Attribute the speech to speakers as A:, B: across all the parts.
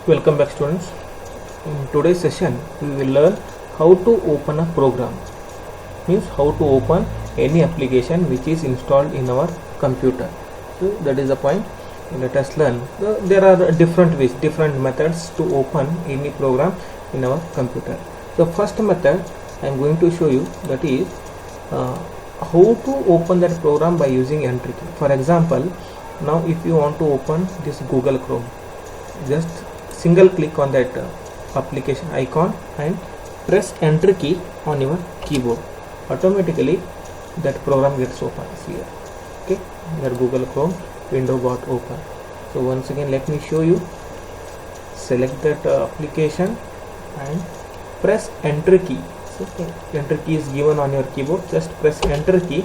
A: Welcome back, students. In today's session we will learn how to open a program, means how to open any application which is installed in our computer. So that is the point. Let us learn. There are different ways, different methods to open any program in our computer. The first method I am going to show you, that is how to open that program by using entry key. For example, now if you want to open this Google Chrome, just single click on that application icon and press enter key on your keyboard. Automatically that program gets open here. Okay, your Google Chrome window got open. So once again let me show you. Select that application and press enter key. So enter key is given on your keyboard, just press enter key,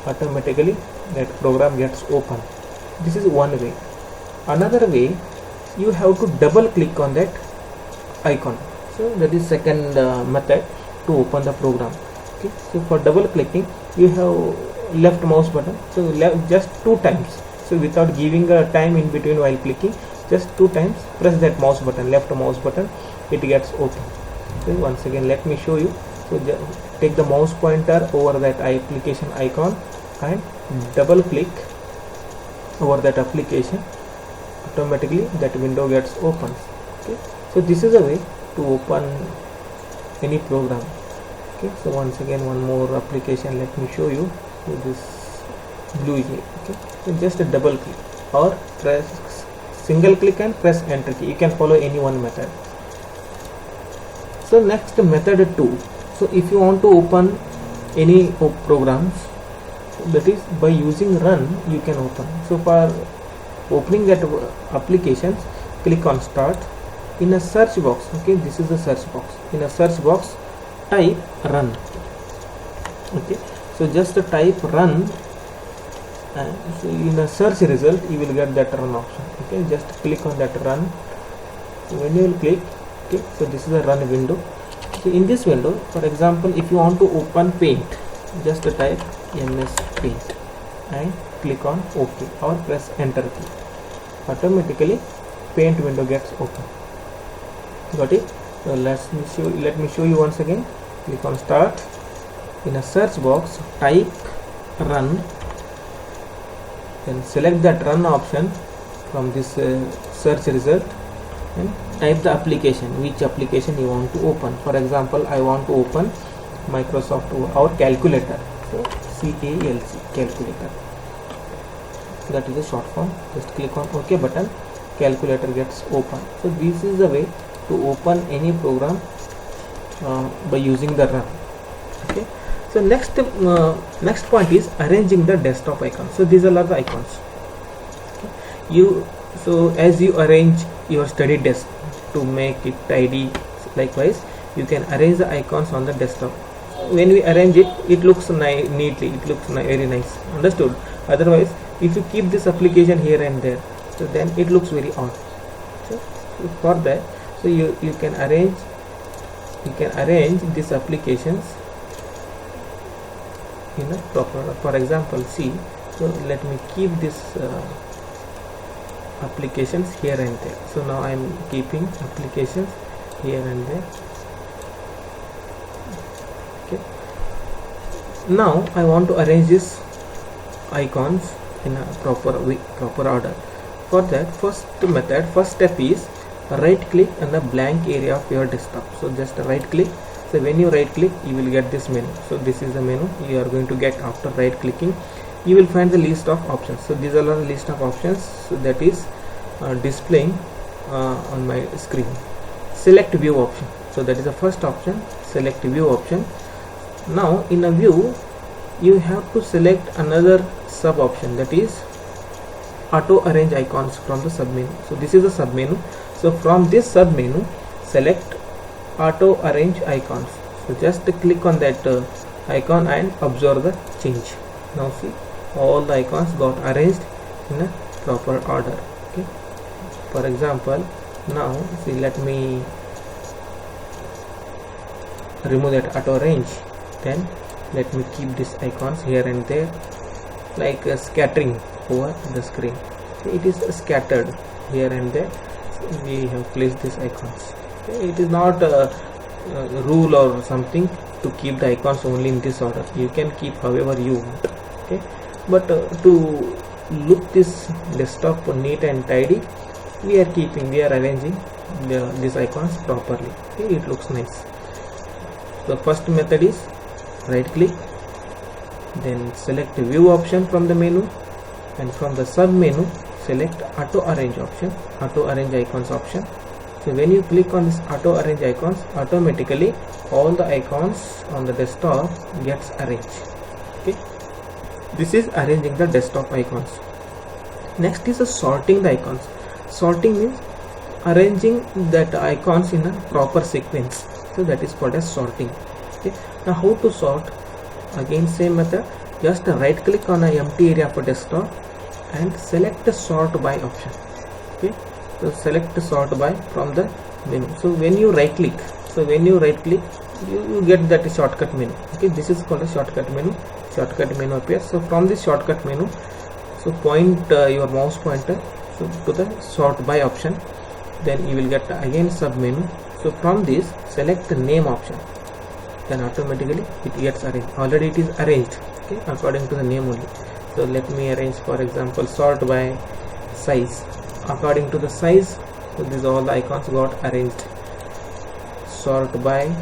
A: automatically that program gets open. This is one way. Another way, you have to double click on that icon. So that is second method to open the program. Okay, so for double clicking you have left mouse button, so just 2 times. So without giving a time in between while clicking, just 2 times press that mouse button, left mouse button, it gets open. Okay, once again let me show you. So take the mouse pointer over that application icon and double click over that application, automatically that window gets open. Okay, so this is a way to open any program. Okay, so once again one more application, let me show you. So this blue here. Okay, so just a double click or press single click and press enter key. You can follow any one method. So next method 2. So if you want to open any programs, that is by using run you can open. So for opening that applications, click on start. In a search box, okay, this is the search box. In a search box type run. Okay, so just type run and so in a search result you will get that run option. Okay, just click on that run. So when you will click, okay, so this is a run window. So in this window, for example, if you want to open paint, just type MS Paint and click on OK or press enter key. Automatically paint window gets open. Got it? So let me show you once again. Click on start. In a search box type run, then select that run option from this search result and type the application, which application you want to open. For example, I want to open Microsoft or calculator. So CALC, calculator, that is a short form. Just click on OK button, calculator gets open. So this is the way to open any program by using the run. Okay, so next point is arranging the desktop icon. So these are the icons. Okay. So as you arrange your study desk to make it tidy, likewise you can arrange the icons on the desktop. When we arrange it, it looks neatly, it looks very nice. Understood? Otherwise, if you keep this application here and there, so then it looks very odd. So for that, so you can arrange these applications in a proper. For example, see. So let me keep this applications here and there. So now I am keeping applications here and there. Okay, now I want to arrange these icons in a proper order. For that, first step is right click on the blank area of your desktop. So just right click. So when you right click, you will get this menu. So this is the menu you are going to get after right clicking. You will find the list of options. So these are the list of options, so that is displaying on my screen. Select view option. So that is the first option, select view option. Now in a view you have to select another sub option, that is auto arrange icons from the sub menu. So this is the sub menu. So from this sub menu select auto arrange icons. So just click on that icon and observe the change. Now see, all the icons got arranged in a proper order. Okay, for example, now see, let me remove that auto arrange, then let me keep these icons here and there, like scattering over the screen. It is scattered here and there. we have placed these icons. Okay, it is not a rule or something to keep the icons only in this order. You can keep however you want. Okay, but to look this desktop neat and tidy, we are arranging these icons properly. Okay, it looks nice. The first method is right click, then select view option from the menu, and from the sub menu select auto arrange option, auto arrange icons option. So when you click on this auto arrange icons, automatically all the icons on the desktop gets arranged. Okay, this is arranging the desktop icons. Next is sorting the icons. Sorting means arranging that icons in a proper sequence. So that is called as sorting. Okay, now how to sort? Again same method, just right click on an empty area of a desktop and select the sort by option. Okay, so select the sort by from the menu. So when you right click, you get that shortcut menu. Okay, this is called a shortcut menu. Shortcut menu appears. So from this shortcut menu, so point your mouse pointer to the sort by option, then you will get again sub menu. So from this select the name option, then automatically it gets arranged. Already it is arranged, okay, according to the name only. So let me arrange, for example, sort by size. According to the size, so these all the icons got arranged. Sort by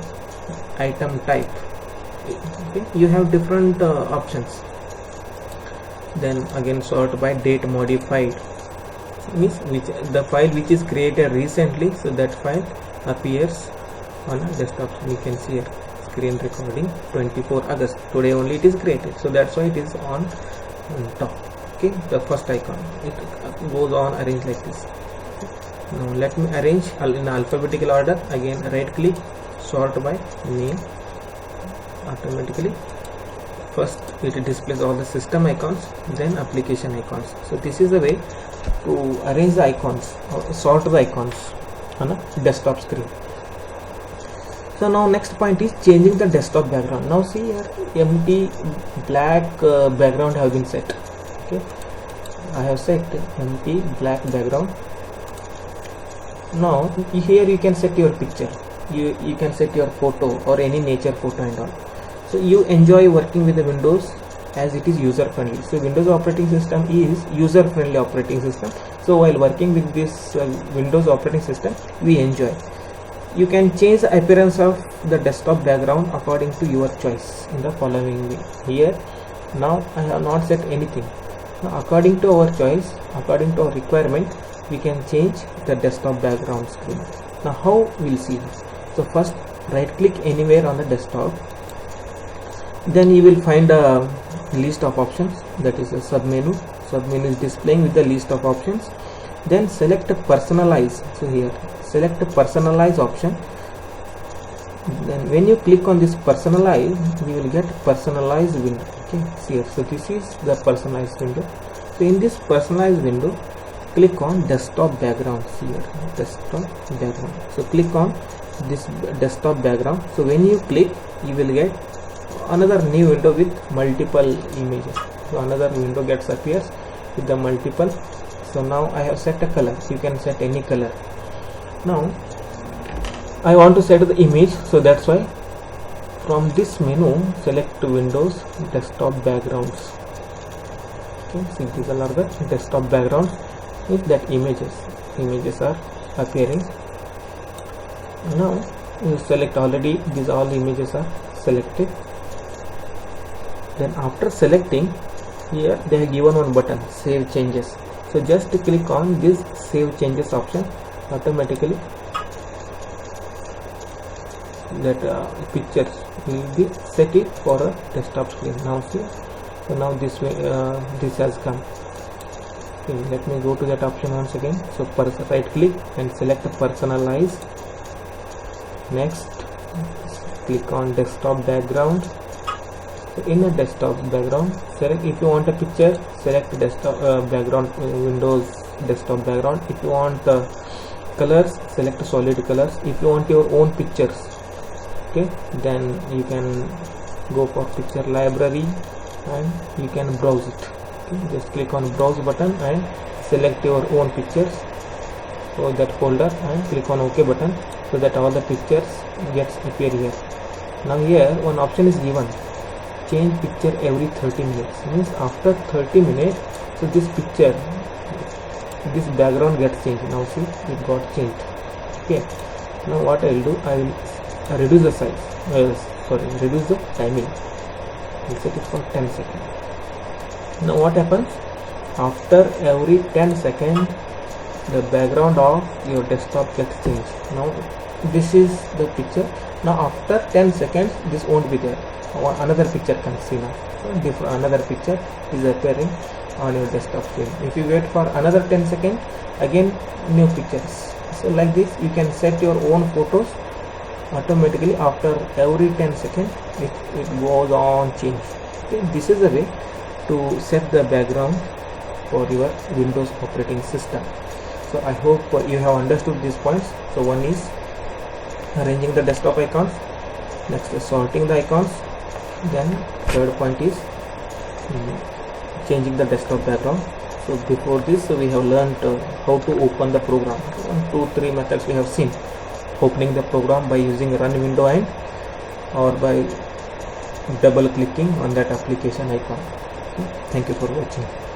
A: item type. Okay, you have different options. Then again sort by date modified, means which the file which is created recently, so that file appears on a desktop. You can see here screen recording 24 August, today only it is created, so that's why it is on top. Okay, the first icon, it goes on arranged like this. Now let me arrange in alphabetical order. Again right click, sort by name. Automatically first it displays all the system icons, then application icons. So this is the way to arrange the icons or sort the icons on a desktop screen. So now next point is changing the desktop background. Now see here, empty black background have been set. Okay, I have set empty black background. Now here you can set your picture, you can set your photo or any nature photo and all. So you enjoy working with the Windows as it is user friendly. So Windows operating system is user friendly operating system. So while working with this Windows operating system, we enjoy. You can change the appearance of the desktop background according to your choice in the following way. Here now I have not set anything. Now according to our choice, according to our requirement, we can change the desktop background screen. Now how we'll see this? So first right click anywhere on the desktop, then you will find a list of options, that is a sub menu. Sub menu is displaying with the list of options. Then select personalize. So here select personalize option. Then when you click on this personalize, you will get personalized window. Okay, see here, so this is the personalized window. So in this personalized window, click on desktop background. See here, desktop background. So click on this desktop background. So when you click, you will get another new window with multiple images. So another window appears with the multiple. So now I have set a color. You can set any color. Now I want to set the image, so that's why from this menu select Windows desktop backgrounds. Okay, so these are the desktop backgrounds with that images are appearing. Now you select, already these all images are selected. Then after selecting, here they have given one button, save changes. So just click on this save changes option. Automatically that pictures will be set it for a desktop screen. Now see, so now this way this has come. Okay, let me go to that option once again. So right click and select personalize. Next click on desktop background. So in a desktop background, select, if you want a picture, select desktop background, Windows desktop background. If you want colors, select solid colors. If you want your own pictures, okay, then you can go for picture library and you can browse it. Okay, just click on browse button and select your own pictures. so that folder and click on OK button, so that all the pictures gets appear here. Now here one option is given, change picture every 30 minutes, means after 30 minutes, so this picture, this background gets changed. Now see, it got changed. Okay, now what I will do, I will reduce the size, reduce the timing. We'll set it for 10 seconds. Now what happens, after every 10 seconds the background of your desktop gets changed. Now this is the picture. Now after 10 seconds this won't be there, another picture can see now. So another picture is appearing on your desktop screen. If you wait for another 10 seconds, again new pictures. So like this you can set your own photos automatically. After every 10 seconds it goes on change. Okay, this is the way to set the background for your Windows operating system. So I hope you have understood these points. So one is arranging the desktop icons, next is sorting the icons, then third point is changing the desktop background. So before this we have learned how to open the program. 1, 2, 3 methods we have seen. Opening the program by using run window and or by double clicking on that application icon. Okay. Thank you for watching.